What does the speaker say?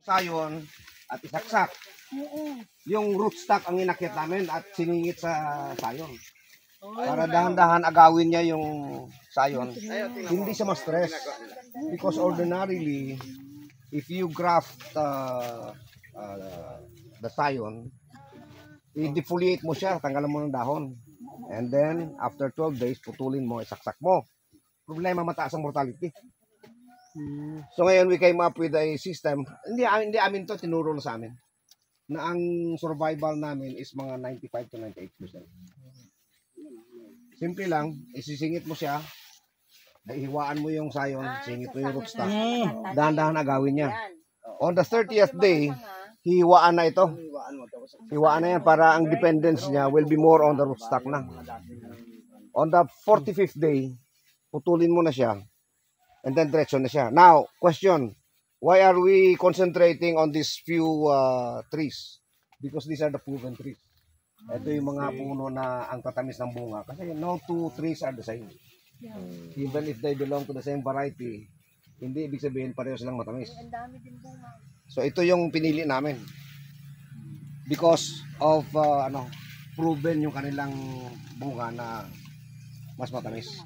sayon at isaksak. Yung rootstock ang inakyat namin at siningit sa sayon. Para dahan-dahan agawin niya yung sayon. Hindi siya ma-stress. Because ordinarily, if you graft the sayon, i-defoliate mo siya, tanggalan mo ng dahon. And then, after 12 days, putulin mo, isaksak mo. Problema, mataas ang mortality. So ngayon, we came up with a system. Hindi amin to, tinuro na sa amin. Na ang survival namin is mga 95 to 98%. Simple lang, isisingit mo siya, hiwaan mo yung sayon, singit mo yung rootstock, dahan-dahan agawin niya. On the 30th day, hiwaan na ito. Hiwaan na yan para ang dependence niya will be more on the rootstock na. On the 45th day, putulin mo na siya, and then diretso na siya. Now, question, why are we concentrating on these few trees? Because these are the proven trees. Ito yung mga puno na ang tatamis ng bunga. Kasi no two trees are the same. Even if they belong to the same variety, hindi ibig sabihin pareho silang matamis. So ito yung pinili namin. Because of proven yung kanilang bunga na mas matamis.